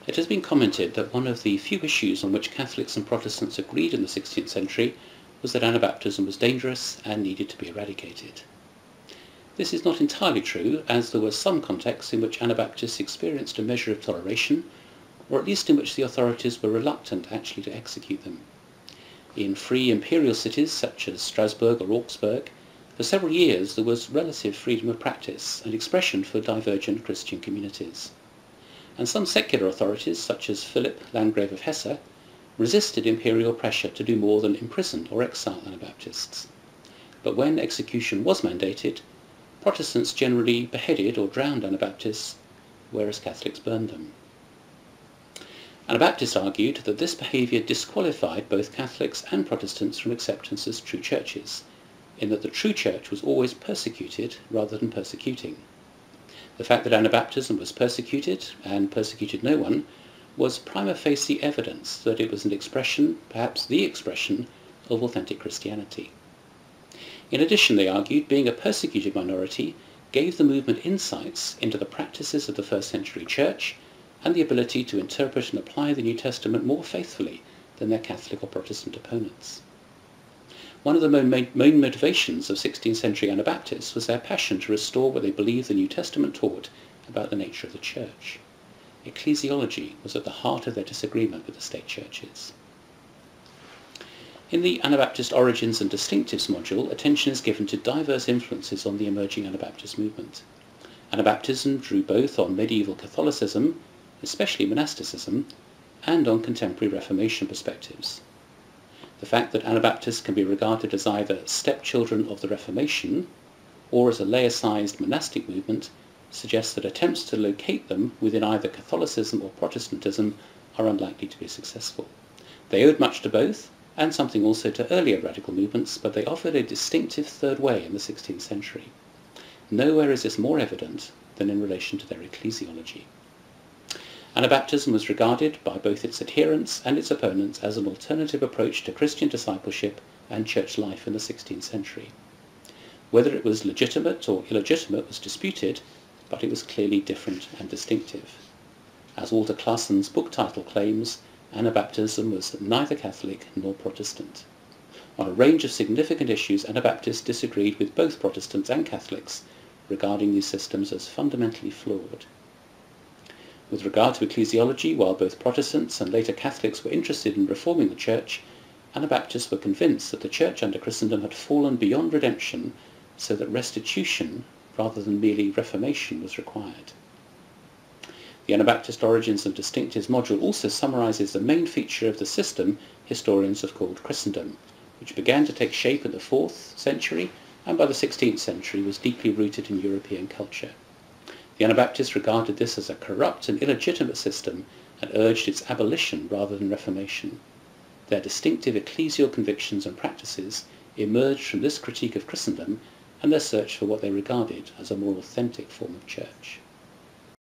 It has been commented that one of the few issues on which Catholics and Protestants agreed in the 16th century was that Anabaptism was dangerous and needed to be eradicated. This is not entirely true, as there were some contexts in which Anabaptists experienced a measure of toleration, or at least in which the authorities were reluctant actually to execute them. In free imperial cities such as Strasbourg or Augsburg, for several years there was relative freedom of practice and expression for divergent Christian communities. And some secular authorities, such as Philip, Landgrave of Hesse, resisted imperial pressure to do more than imprison or exile Anabaptists. But when execution was mandated, Protestants generally beheaded or drowned Anabaptists, whereas Catholics burned them. Anabaptists argued that this behaviour disqualified both Catholics and Protestants from acceptance as true churches, in that the true church was always persecuted rather than persecuting. The fact that Anabaptism was persecuted, and persecuted no one, was prima facie evidence that it was an expression, perhaps the expression, of authentic Christianity. In addition, they argued, being a persecuted minority gave the movement insights into the practices of the first century church and the ability to interpret and apply the New Testament more faithfully than their Catholic or Protestant opponents. One of the main motivations of 16th century Anabaptists was their passion to restore what they believed the New Testament taught about the nature of the Church. Ecclesiology was at the heart of their disagreement with the state churches. In the Anabaptist Origins and Distinctives module, attention is given to diverse influences on the emerging Anabaptist movement. Anabaptism drew both on medieval Catholicism, especially monasticism, and on contemporary Reformation perspectives. The fact that Anabaptists can be regarded as either stepchildren of the Reformation or as a laicized monastic movement suggests that attempts to locate them within either Catholicism or Protestantism are unlikely to be successful. They owed much to both, and something also to earlier radical movements, but they offered a distinctive third way in the 16th century. Nowhere is this more evident than in relation to their ecclesiology. Anabaptism was regarded by both its adherents and its opponents as an alternative approach to Christian discipleship and church life in the 16th century. Whether it was legitimate or illegitimate was disputed, but it was clearly different and distinctive. As Walter Klassen's book title claims, Anabaptism was neither Catholic nor Protestant. On a range of significant issues, Anabaptists disagreed with both Protestants and Catholics, regarding these systems as fundamentally flawed. With regard to ecclesiology, while both Protestants and later Catholics were interested in reforming the Church, Anabaptists were convinced that the Church under Christendom had fallen beyond redemption, so that restitution, rather than merely reformation, was required. The Anabaptist Origins and Distinctives module also summarises the main feature of the system historians have called Christendom, which began to take shape in the 4th century and by the 16th century was deeply rooted in European culture. The Anabaptists regarded this as a corrupt and illegitimate system and urged its abolition rather than reformation. Their distinctive ecclesial convictions and practices emerged from this critique of Christendom and their search for what they regarded as a more authentic form of church.